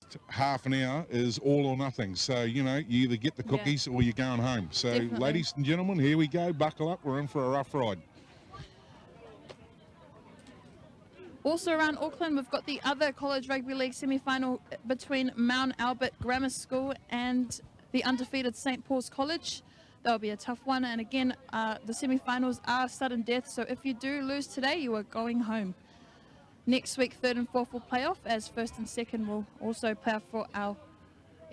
next half an hour is all or nothing. So, you know, you either get the cookies or you're going home. So, Definitely. ladies and gentlemen, here we go. Buckle up. We're in for a rough ride. Also around Auckland, we've got the other College Rugby League semi-final between Mount Albert Grammar School and the undefeated St. Paul's College. That'll be a tough one. And again, the semi-finals are sudden death. So if you do lose today, you are going home. Next week, third and fourth will play off, as first and second will also play off for our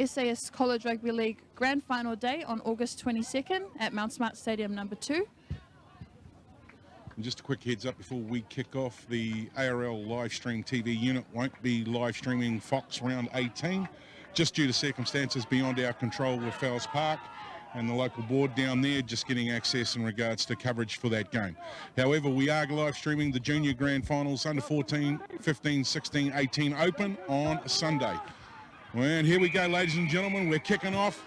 SAS College Rugby League Grand Final Day on August 22nd at Mount Smart Stadium number 2. And just a quick heads up before we kick off, the ARL live stream TV unit won't be live streaming Fox round 18, just due to circumstances beyond our control with Fowles Park and the local board down there just getting access in regards to coverage for that game. However, we are live streaming the junior grand finals under 14, 15, 16, 18 open on Sunday. And here we go, ladies and gentlemen, we're kicking off.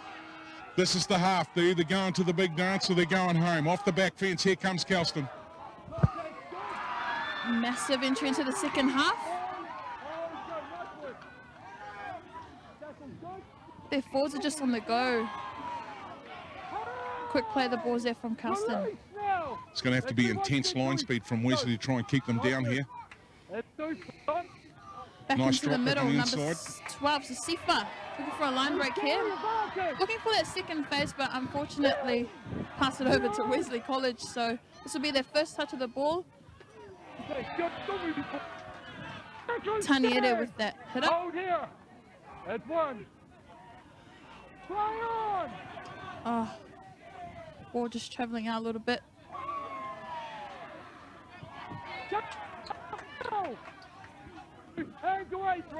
This is the half. They're either going to the big dance or they're going home. Off the back fence, here comes Kelston. Massive entry into the second half. Their forwards are just on the go. Quick play the balls there from Kelston. It's going to have to be intense line speed from Wesley to try and keep them down here. Back Nice into the drop middle, on the number inside. 12, Sifa. Looking for a line break here. Looking for that second phase, but unfortunately pass it over to Wesley College. So this will be their first touch of the ball. Taniere with that hit up. Hold here. That's one. Play on. Oh, ball just travelling out a little bit.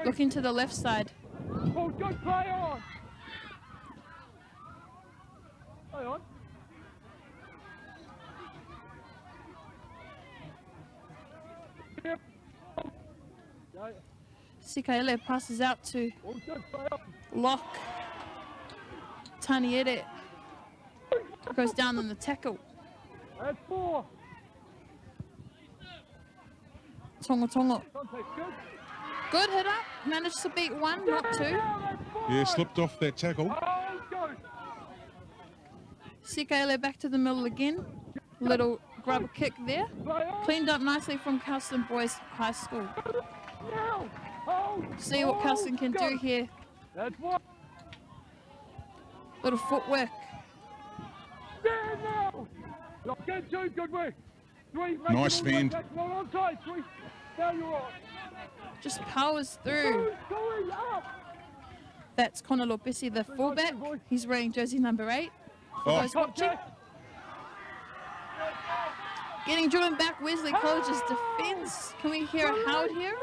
Looking to the left side. Oh, good play on. Play on. Sikaele passes out to Locke. Taniere goes down on the tackle. That's 4. Tongo. Good hit up. Managed to beat 1, not 2. Yeah, slipped off that tackle. Sikaele back to the middle again. Little grub kick there. Cleaned up nicely from Kelston Boys High School. See what Kelston can do here. Little footwork. Nice fend. Just powers through. That's Connor Lopesi, the fullback. He's wearing jersey number 8. For those watching. Getting driven back Wesley College's defence. Can we hear a Howard here?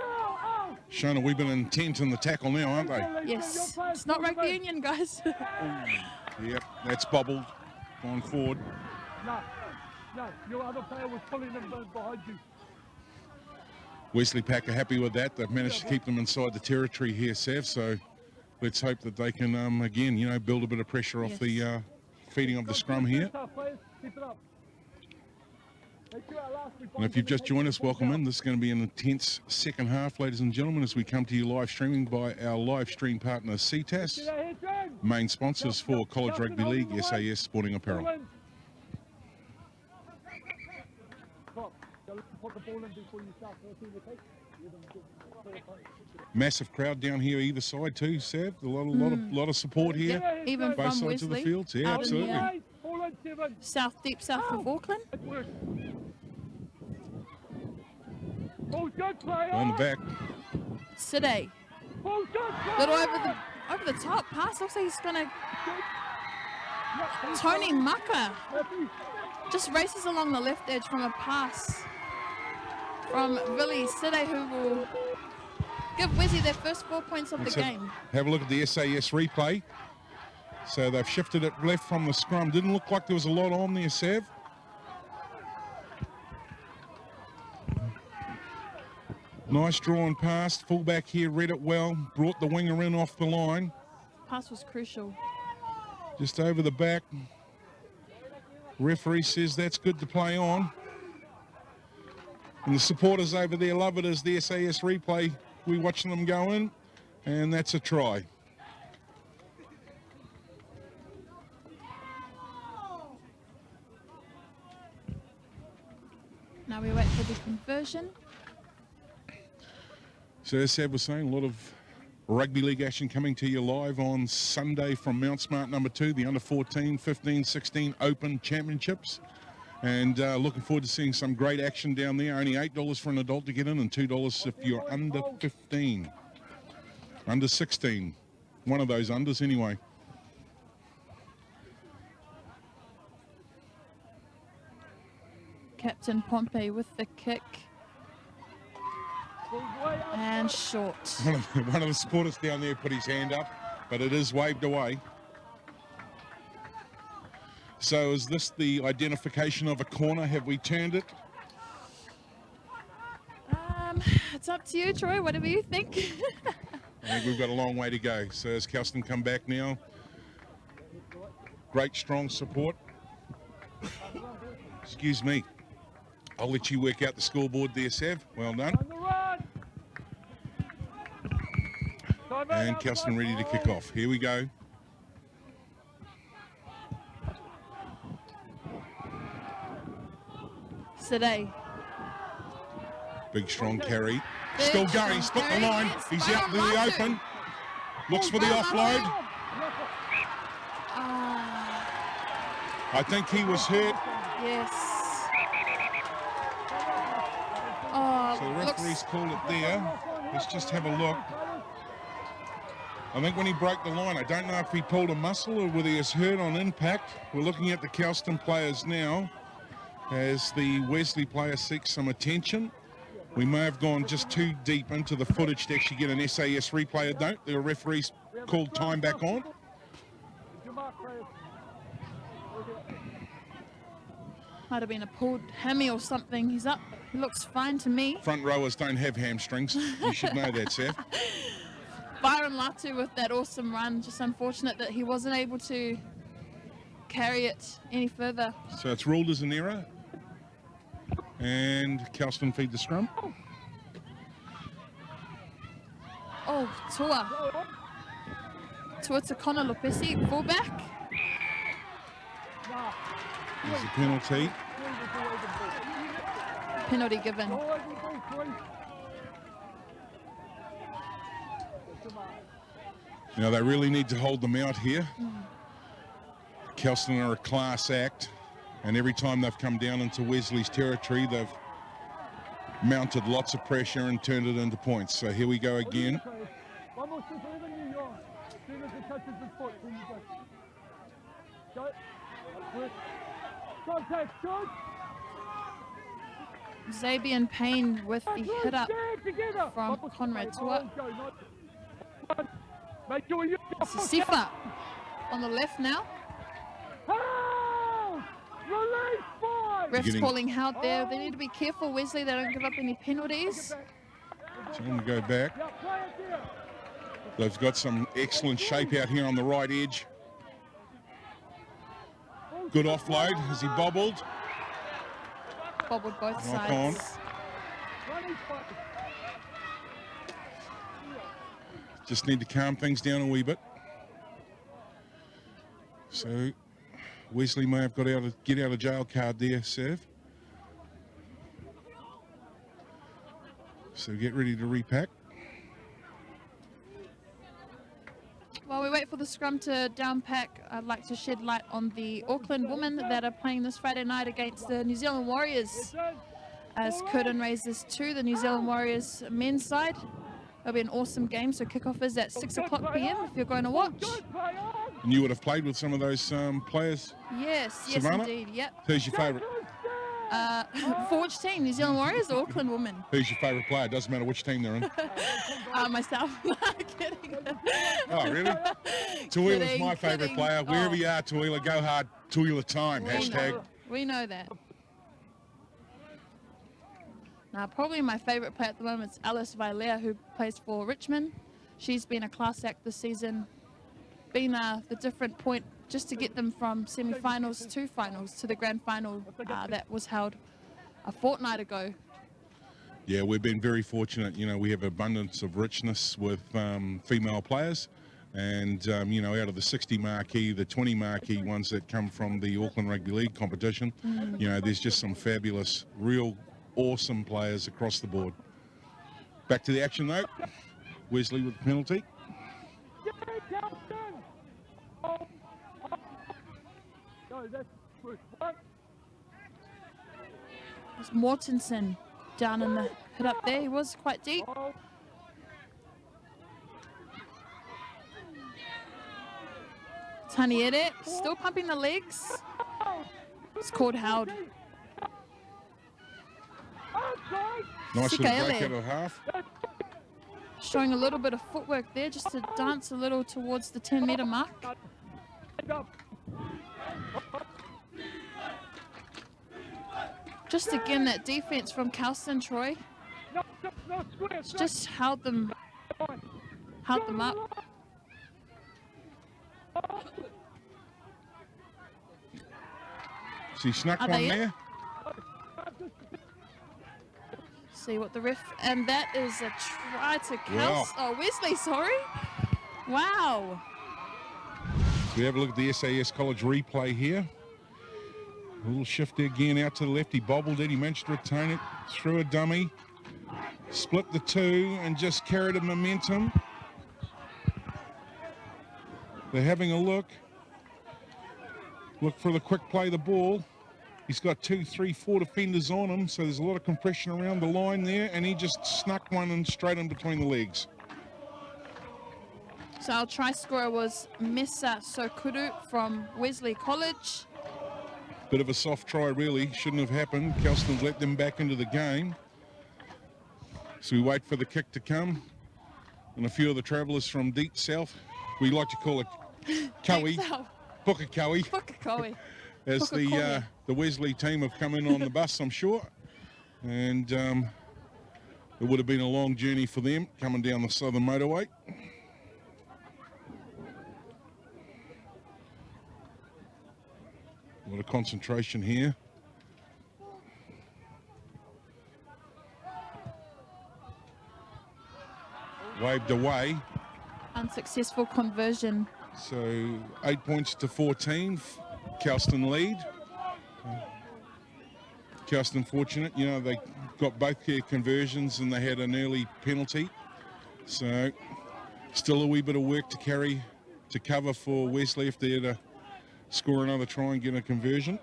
Showing a wee bit of intent in the tackle now, aren't they? Yes. It's not rugby union, guys. Yep, that's bobbled. Going forward. No, your other player was pulling them behind you. Wesley Pack are happy with that. They've managed to keep them inside the territory here, Sav. So let's hope that they can, again, you know, build a bit of pressure off the feeding of the scrum here. And if you've just joined us, welcome in. This is going to be an intense second half, ladies and gentlemen, as we come to you live streaming by our live stream partner, Ctas, main sponsors for College Rugby League, SAS Sporting Apparel. Massive crowd down here either side too, Sav. A lot of support here. Even both from sides Wesley, of the fields. Yeah, absolutely. Deep south of Auckland. On the back. Side. Little over the top pass. Looks like he's gonna. Tony Maka just races along the left edge from a pass from Billy Side, who will give Wesley their first 4 points of the game. Have a look at the SAS replay. So they've shifted it left from the scrum. Didn't look like there was a lot on there, Sav. Nice drawn pass. Fullback here read it well. Brought the winger in off the line. Pass was crucial. Just over the back. Referee says that's good to play on. And the supporters over there love it as the SAS replay. We're watching them go in. And that's a try. Now we wait for the conversion. So as Sav was saying, a lot of rugby league action coming to you live on Sunday from Mount Smart number 2, the under 14, 15, 16 Open Championships. And looking forward to seeing some great action down there. Only $8 for an adult to get in and $2 if you're under 15. Under 16. One of those unders anyway. Captain Pompey with the kick. And short. One of the supporters down there put his hand up, but it is waved away. So is this the identification of a corner? Have we turned it? It's up to you, Troy. Whatever you think. I think we've got a long way to go. So as Kelston come back now, great strong support. Excuse me. I'll let you work out the scoreboard there, Sav. Well done. And Kelston ready to kick off. Here we go. Today. Big strong carry. Still going, split the line. He's out to the open. Looks for the offload. I think he was hurt. Yes. Oh, So the referee's called it there. Let's just have a look. I think when he broke the line, I don't know if he pulled a muscle or whether he was hurt on impact. We're looking at the Kelston players now as the Wesley player seeks some attention. We may have gone just too deep into the footage to actually get an SAS replay. Don't. The referee's called time back on. Might have been a pulled hammy or something. He's up. He looks fine to me. Front rowers don't have hamstrings. You should know that, Seth. Byron Latu with that awesome run. Just unfortunate that he wasn't able to carry it any further. So it's ruled as an error. And Kelston feed the scrum. Oh, Tua to Connor Lopesi, fullback. There's a penalty. Penalty given. You know, they really need to hold them out here. Kelston are a class act, and every time they've come down into Wesley's territory, they've mounted lots of pressure and turned it into points. So here we go again. Xavier Payne with the hit up from Conrad Tua. Sifa on the left now. Refs calling out there. They need to be careful, Wesley. They don't give up any penalties. So I'm going to go back. They've got some excellent shape out here on the right edge. Good offload as he bobbled. Bobbled both Knock sides. on. Just need to calm things down a wee bit. So Wesley may have got out of get out of jail card there, Sav. So get ready to repack. While we wait for the scrum to downpack, I'd like to shed light on the Auckland women that are playing this Friday night against the New Zealand Warriors. As curtain raises to the New Zealand Warriors men's side. It'll be an awesome game, so kickoff is at 6 o'clock p.m. if you're going to watch. And you would have played with some of those players? Yes, Savannah? indeed, yep. Who's your favourite? For which team, New Zealand Warriors or Auckland women? Who's your favourite player? Doesn't matter which team they're in. Myself. Kidding. Oh, really? Tuila's Kidding, my favourite kidding. player. Wherever Oh. you are, Tuila, go hard. Tuila time. Hashtag. We know that. Now, probably my favourite player at the moment is Alice Vailea, who plays for Richmond. She's been a class act this season, been the different point just to get them from semi-finals to finals to the grand final that was held a fortnight ago. Yeah, we've been very fortunate. We have abundance of richness with female players. And, out of the 60 marquee, the 20 marquee ones that come from the Auckland Rugby League competition, there's just some fabulous, real awesome players across the board. Back to the action, though. Wesley with the penalty. There's Mortensen down in the hit up there. He was quite deep. Taniere still pumping the legs. It's called held. Nice little Sikaele. break out of half. Showing a little bit of footwork there just to dance a little towards the 10-metre mark. Just again, that defense from Kelston, Troy. It's just held them up. So he snuck Are one they in? there. See what the ref, and that is a try to Kelston. Wow. Oh, Wesley, sorry. Wow. So we have a look at the SAS College replay here. A little shift again out to the left. He bobbled it. He managed to retain it through a dummy. Split the two and just carried a momentum. They're having a look. Look for the quick play the ball. He's got 2, 3, 4 defenders on him, so there's a lot of compression around the line there, and he just snuck one in straight in between the legs. So our try scorer was Mesa Sokuru from Wesley College. Bit of a soft try, really. Shouldn't have happened. Kelston let them back into the game. So we wait for the kick to come. And a few of the travellers from deep south, we like to call it Kowie, Pukekohe, Pukekohe. as the Wesley team have come in on the bus, I'm sure. And it would have been a long journey for them coming down the southern motorway. A lot of concentration here. Waved away. Unsuccessful conversion. So 8 points to 14. Kelston lead. Kelston fortunate, they got both their conversions and they had an early penalty. So still a wee bit of work to cover for Wesley if they're to score another try and get a conversion.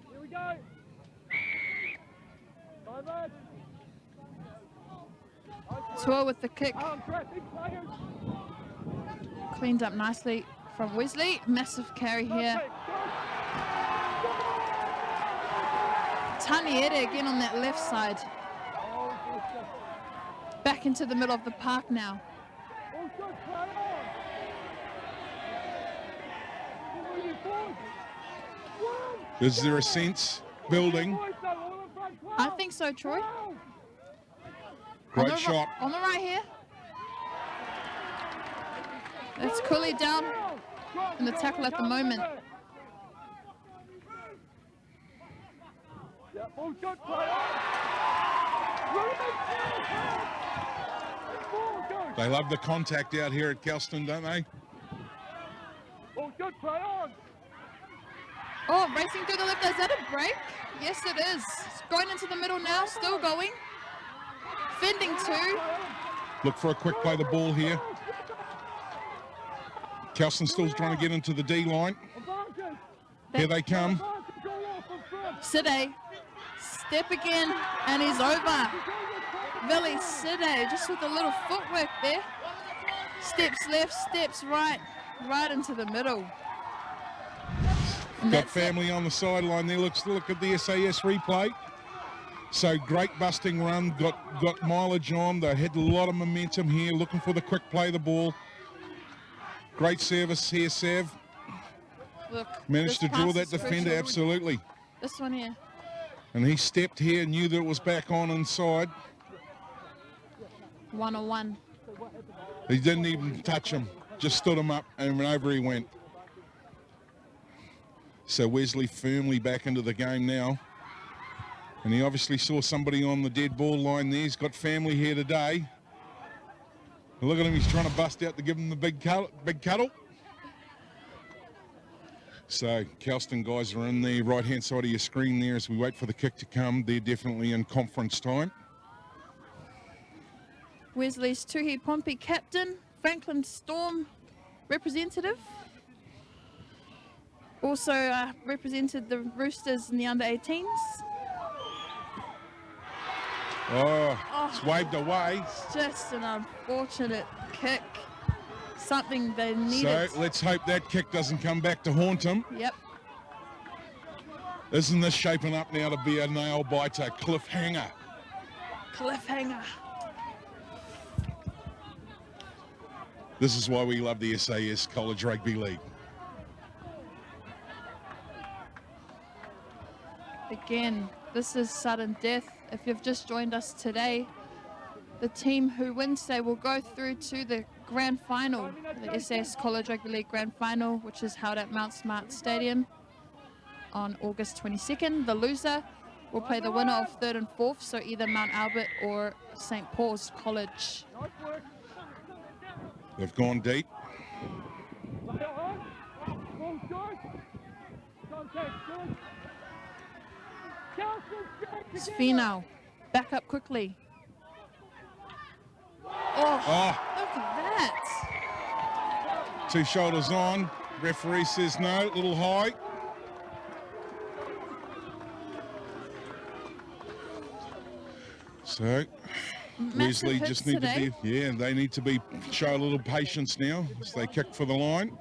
Here we go. Tua with the kick. Cleaned up nicely from Wesley. Massive carry here. Taniere again on that left side. Back into the middle of the park now. Is there a sense building? I think so, Troy. Great shot. On the right here. It's Cooley down in the tackle at the moment. They love the contact out here at Kelston, don't they? Oh, racing through the left. Is that a break? Yes, it is. It's going into the middle now. Still going. Fending two. Look for a quick play the ball here. Kelston still trying to get into the D line. Here they come. Side. Step again. And he's over. Vili Side just with a little footwork there. Steps left, steps right. Right into the middle. Got family on the sideline there. Look at the SAS replay. So great busting run, got mileage on. They had a lot of momentum here, looking for the quick play the ball. Great service here, Sav. Look, managed to this draw pass that is defender, crucial. absolutely. This one here. And he stepped here, knew that it was back on inside. 1-on-1. He didn't even touch him, just stood him up and over he went. So Wesley firmly back into the game now. And he obviously saw somebody on the dead ball line there. He's got family here today. Look at him, he's trying to bust out to give him the big cuddle. So Kelston guys are in the right-hand side of your screen there as we wait for the kick to come. They're definitely in conference time. Wesley's Tuhi Pompey captain, Franklin Storm representative. Also represented the Roosters in the under-18s. Oh, it's waved away. It's just an unfortunate kick. Something they needed. So let's hope that kick doesn't come back to haunt him. Yep. Isn't this shaping up now to be a nail-biter cliffhanger? Cliffhanger. This is why we love the SAS College Rugby League. Again, this is sudden death. If you've just joined us today, the team who wins today will go through to the grand final, the SAS College Rugby League grand final, which is held at Mount Smart Stadium on August 22nd. The loser will play the winner of third and fourth, so either Mount Albert or St. Paul's College. They've gone deep. SemiFinal, back up quickly. Oh, look at that. 2 shoulders on. Referee says no, a little high. So Wesley hits just need today. to be, they need to show a little patience now as they kick for the line.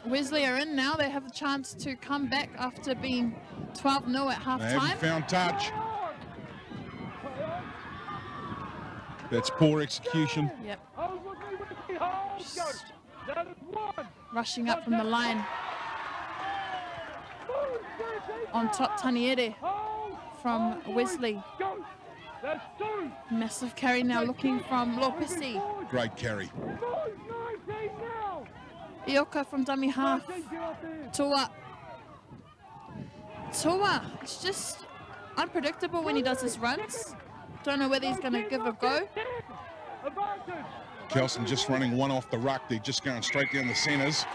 Wesley are in now. They have a chance to come back after being 12-0 at half They time. haven't found touch. That's poor execution. Yep. Rushing up from the line. On top, Taniere from Wesley. Massive carry now looking from Lopesi. Great carry. Ioka from dummy half. Tua. It's just unpredictable when he does his runs. Don't know whether he's going to give a go. Kelston just running one off the ruck. They're just going straight down the centres.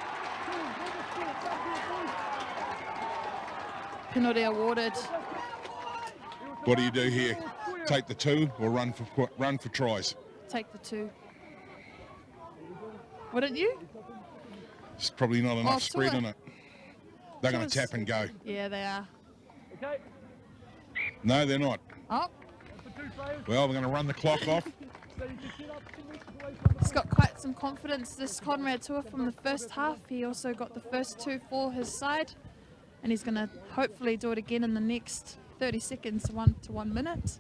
Penalty awarded. What do you do here? Take the 2 or run for tries? Take the 2. Wouldn't you? It's probably not enough spread Tua. in it. They're going to tap and go. Yeah, they are. No, they're not. Oh, Well, we're going to run the clock off. he's got quite some confidence, this Conrad Tua, from the first half. He also got the first 2 for his side, and he's going to hopefully do it again in the next 30 seconds to 1 minute.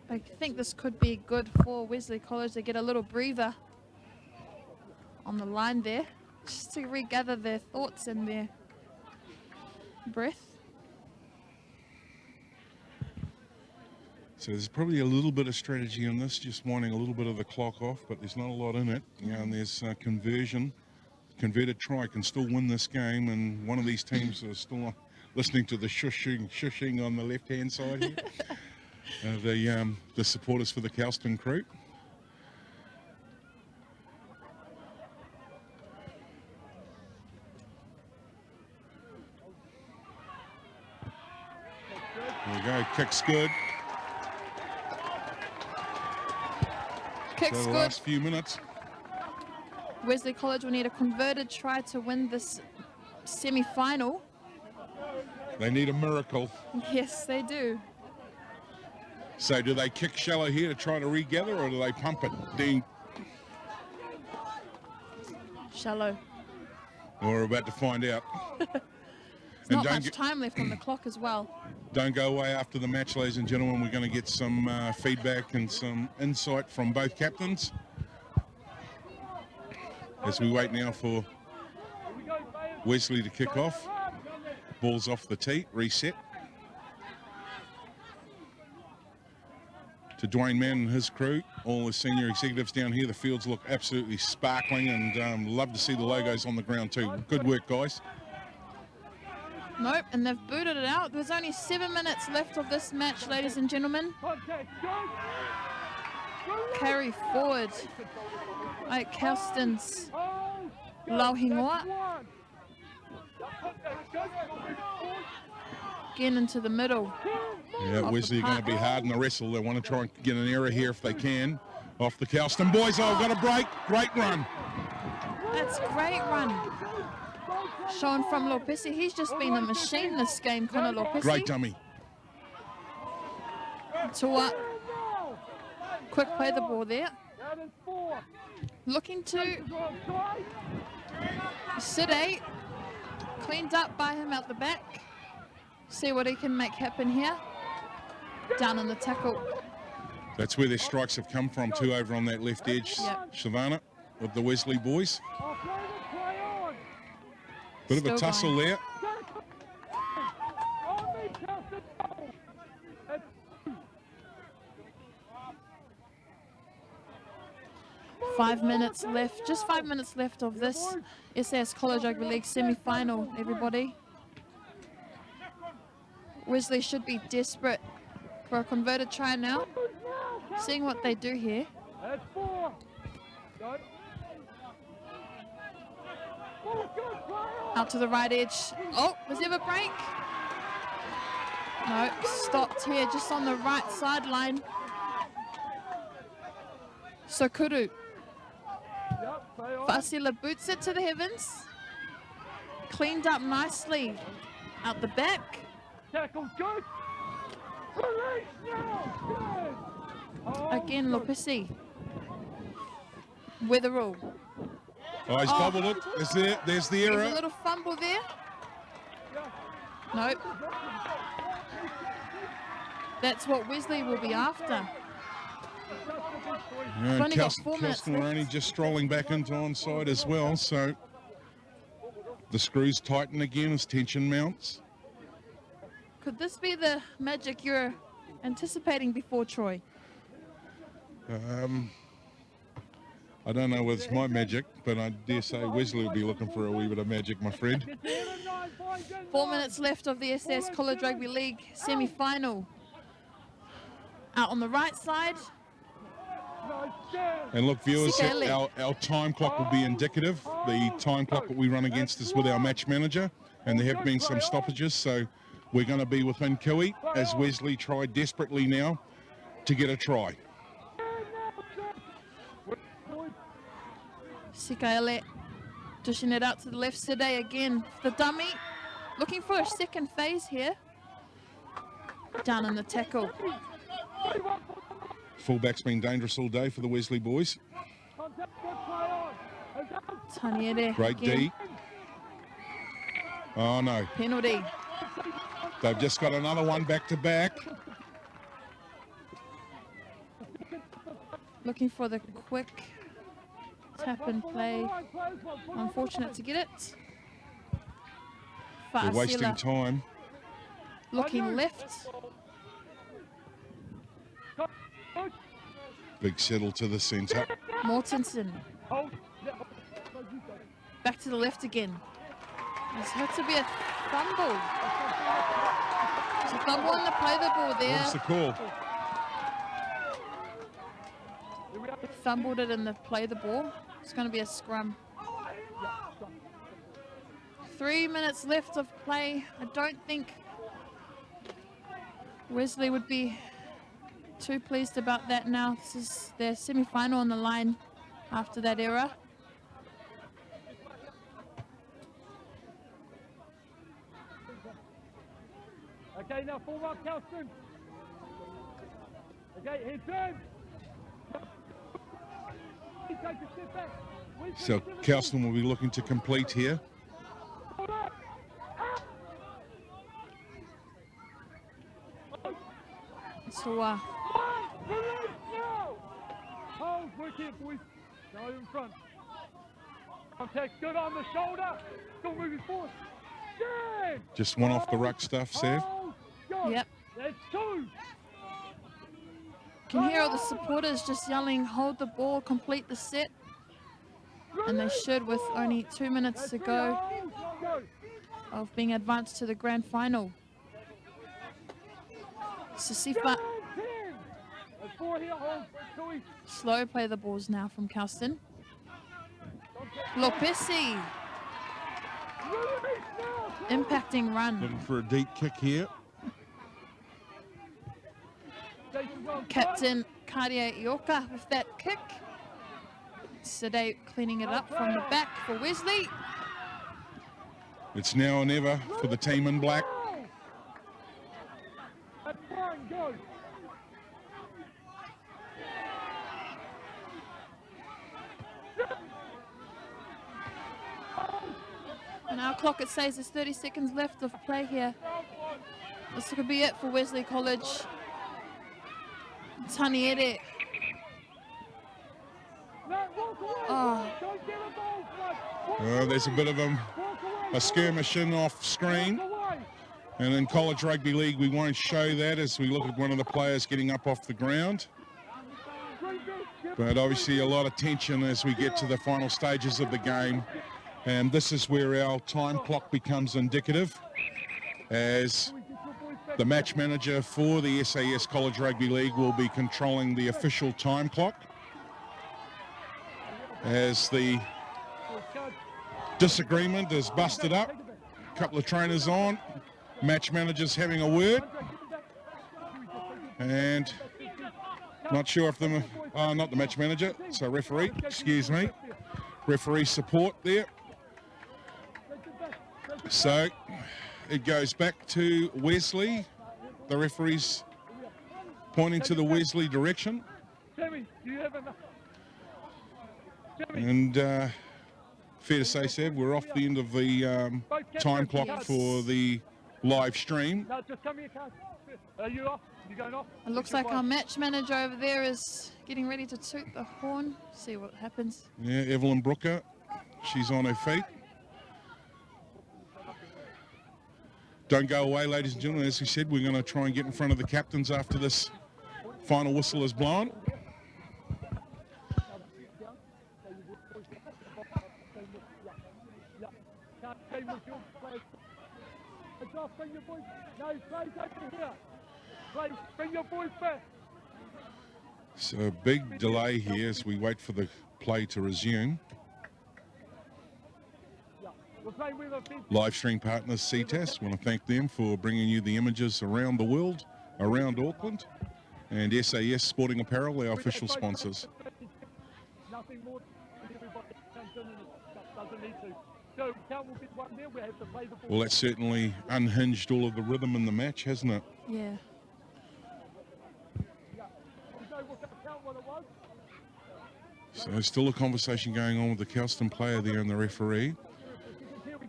I think this could be good for Wesley College. They get a little breather on the line there, just to regather their thoughts and their breath. So there's probably a little bit of strategy in this, just winding a little bit of the clock off, but there's not a lot in it. And there's conversion. Converted try can still win this game, and one of these teams are still listening to the shushing on the left-hand side here. The supporters for the Kelston crew. There we go, kick's good. Kick's So the good. last few minutes. Wesley College will need a converted try to win this semi-final. They need a miracle. Yes, they do. So do they kick shallow here to try to regather, or do they pump it? Ding. Shallow. We're about to find out. There's not don't much time left on the clock as well. Don't go away after the match, ladies and gentlemen. We're going to get some feedback and some insight from both captains. as we wait now for Wesley to kick off. Ball's off the tee, reset. To Dwayne Mann and his crew, all the senior executives down here. The fields look absolutely sparkling, and love to see the logos on the ground too. Good work, guys. Nope, and they've booted it out. There's only 7 minutes left of this match, ladies and gentlemen. Carry forward. Like Kelston's Lauhingoa. Again into the middle. Yeah, Wesley are going to be hard in the wrestle. They want to try and get an error here if they can. Off the Kelston boys. Oh, got a break. Great run. That's a great run. Shown from Lopesi. He's just been a machine this game, Connor Lopesi. Great dummy. Tua. Quick play the ball there. Looking to Side. Cleaned up by him out the back. See what he can make happen here. Down in the tackle. That's where their strikes have come from too, over on that left edge. Yep. Shavana with the Wesley boys. Bit of a Still tussle going. there. Five minutes left, just 5 minutes left of this SAS College Rugby League semi-final, everybody. Wesley should be desperate for a converted try now. Seeing what they do here. Out to the right edge. Oh, was there a break? No, stopped here just on the right sideline. Sokuru. Fasila boots it to the heavens. Cleaned up nicely out the back. Again, Lopesi. Wetherall. Oh, he's bobbled it. There's the There's error. a little fumble there. Nope. That's what Wesley will be after. And only got 4 minutes Kelston were left. only just strolling back into onside as well, so the screws tighten again as tension mounts. Could this be the magic you're anticipating before, Troy? I don't know whether it's my magic, but I dare say Wesley will be looking for a wee bit of magic, my friend. 4 minutes left of the SAS College Rugby League semi-final. Out on the right side. And look, viewers, Silly. our time clock will be indicative. The time clock that we run against is with our match manager, and there have been some stoppages, so we're going to be within Kui as Wesley try desperately now to get a try. Sikaele dishing it out to the left. Side again. The dummy. Looking for a second phase here. Down in the tackle. Fullback's been dangerous all day for the Wesley boys. Taniere. Great again. D. Oh no, Penalty. they've just got another one back to back. Looking for the quick tap and play. Unfortunate to get it. They're wasting Fasila time. looking left. Big settle to the centre. Mortensen. Back to the left again. There's had to be a fumble. There's a fumble on the play the ball there. What's the call? Fumbled it in the play the ball. It's going to be a scrum. 3 minutes left of play. I don't think Wesley would be too pleased about that now. This is their semi-final on the line after that error. Okay, now form up, Kelston. Okay, hit him. Take a step back. So Kelston will be looking to complete here. So Release now. Hold, work here, boys. Go in front. Contact, good on the shoulder. Still moving forward. Yeah. Just one off the ruck stuff, Sev. Go. Yep. That's 2. Can hear all the supporters just yelling, hold the ball, complete the set. And they should with only 2 minutes to go of being advanced to the grand final. Sasifa, slow play the balls now from Kelston. Lopesi, impacting run. Looking for a deep kick here. Captain Karia Ioka with that kick. Sade cleaning it up from the back for Wesley. It's now or never for the team in black. And our clock, it says there's 30 seconds left of play here. This could be it for Wesley College. Taniere. Oh, There's a bit of a skirmish in off screen. And in college rugby league, we won't show that as we look at one of the players getting up off the ground. But obviously a lot of tension as we get to the final stages of the game. And this is where our time clock becomes indicative, as the match manager for the SAS College Rugby League will be controlling the official time clock. As the disagreement is busted up, a couple of trainers on, match managers having a word, and not sure if the, not the match manager, so referee, excuse me, referee support there. So it goes back to Wesley, the referee's pointing to the Wesley direction. And fair to say, Seb, we're off the end of the time clock for the live stream. No, just come here, Carl. Are you off? You going off? it looks like our match manager over there is getting ready to toot the horn. See what happens. Yeah, Evelyn Brooker, she's on her feet. Don't go away, ladies and gentlemen. As we said, we're going to try and get in front of the captains after this final whistle is blown. So a big delay here as we wait for the play to resume. Live stream partners Ctas, want to thank them for bringing you the images around the world, around Auckland, and SAS Sporting Apparel, our official sponsors. Well, that's certainly unhinged all of the rhythm in the match, hasn't it? Yeah. So still a conversation going on with the Kelston player there and the referee.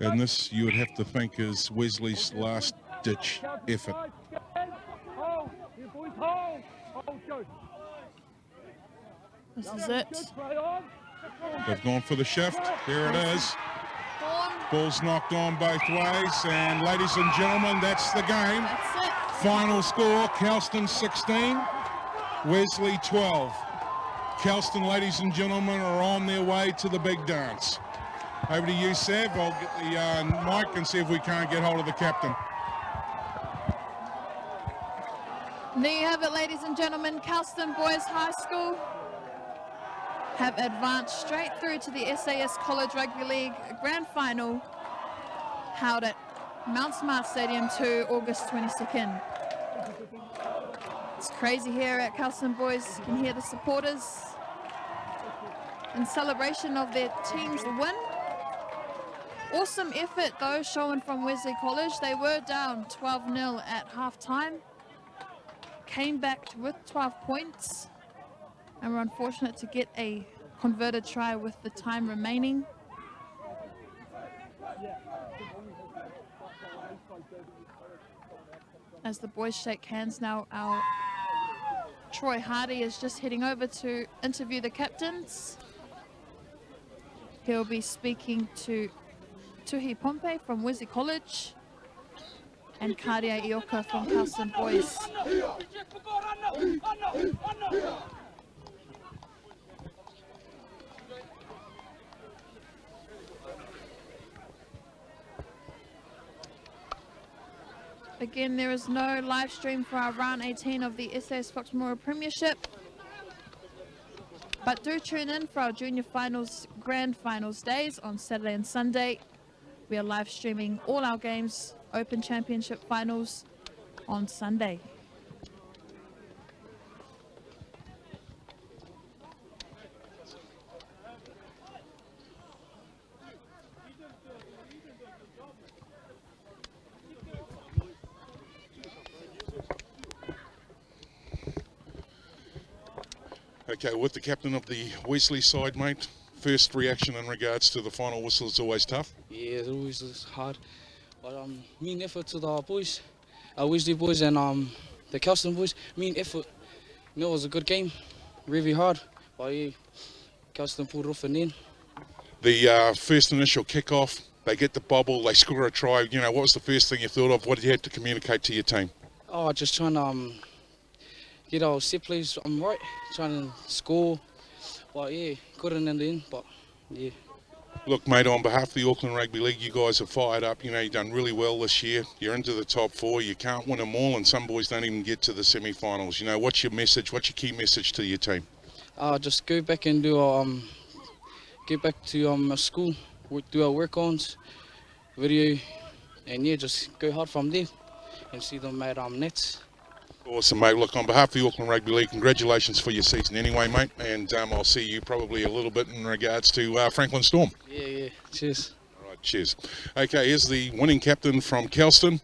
And this, you would have to think, is Wesley's last-ditch effort. This is it. They've gone for the shift. There it is. Ball's knocked on both ways. And ladies and gentlemen, that's the game. That's it. Final score, Kelston 16, Wesley 12. Kelston, ladies and gentlemen, are on their way to the big dance. Over to you, Sav. I'll get the mic and see if we can't get hold of the captain. There you have it, ladies and gentlemen. Kelston Boys High School have advanced straight through to the SAS College Rugby League Grand Final, held at Mount Smart Stadium to August 22nd. It's crazy here at Kelston Boys. You can hear the supporters in celebration of their team's win. Awesome effort, though, shown from Wesley College. They were down 12-0 at halftime. Came back with 12 points. And were unfortunate to get a converted try with the time remaining. As the boys shake hands now, our Troy Hardy is just heading over to interview the captains. He'll be speaking to Tuhi Pompey from Wesley College and Karia Ioka from Kelston Boys. Again, there is no live stream for our round 18 of the SAS Fox Memorial Premiership. But do tune in for our junior finals, grand finals days on Saturday and Sunday. We are live streaming all our games, Open Championship finals on Sunday. Okay, with the captain of the Wesley side, mate, first reaction in regards to the final whistle is always tough. Yeah, it always is hard. But mean effort to the boys, Wesley boys and the Kelston boys. Mean effort. You know, it was a good game, really hard. But yeah, Kelston pulled off and in. The first initial kick-off, they get the bobble, they score a try. You know, what was the first thing you thought of? What did you have to communicate to your team? Oh, just trying to get our set plays right, trying to score. But yeah, couldn't in the end, but yeah. Look, mate, on behalf of the Auckland Rugby League, you guys are fired up. You know, you've done really well this year. You're into the top 4. You can't win them all, and some boys don't even get to the semi-finals. You know, what's your message? What's your key message to your team? Just go back and do get back to our school, do our work-ons, video, and yeah, just go hard from there and see them at nets. Awesome, mate. Look, on behalf of the Auckland Rugby League, congratulations for your season anyway, mate. And I'll see you probably a little bit in regards to Franklin Storm. Yeah. Cheers. All right, cheers. Okay, here's the winning captain from Kelston.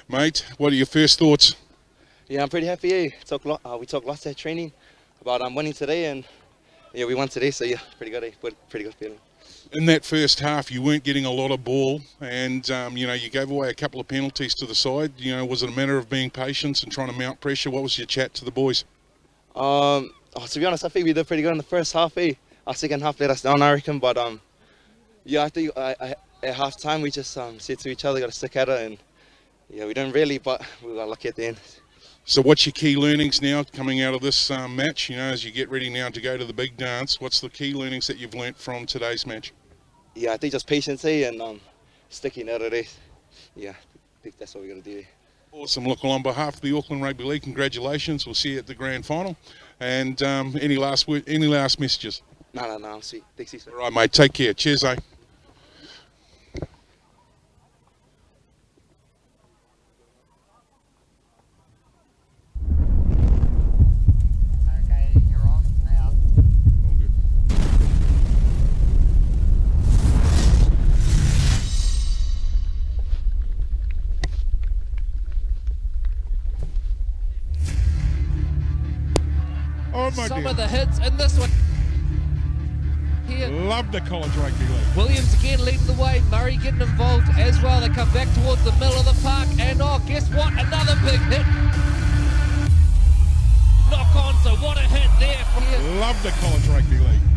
Mate, what are your first thoughts? Yeah, I'm pretty happy. Yeah. We talked lots at training about winning today, and yeah, we won today. So yeah, pretty good. Pretty good feeling. In that first half, you weren't getting a lot of ball, and you know, you gave away a couple of penalties to the side. You know, was it a matter of being patient and trying to mount pressure? What was your chat to the boys? To be honest, I think we did pretty good in the first half. Our second half let us down, I reckon. But yeah, I think at half time we just said to each other, got to stick at it, and yeah, we didn't really, but we got lucky at the end. So what's your key learnings now coming out of this match? You know, as you get ready now to go to the big dance, what's the key learnings that you've learnt from today's match? Yeah, I think just patience, and sticking at it. Yeah, I think that's what we got to do. Awesome. Look, well, on behalf of the Auckland Rugby League, congratulations. We'll see you at the grand final. And any last messages? No, I'm sweet. Thanks, sir. All right, mate. Take care. Cheers, eh? Oh my Some dear. of the hits in this one here. Love the college rugby league. Williams again leading the way. Murray getting involved as well. They come back towards the middle of the park. And oh, guess what? Another big hit. Knock on, so what a hit there. Love the college rugby league.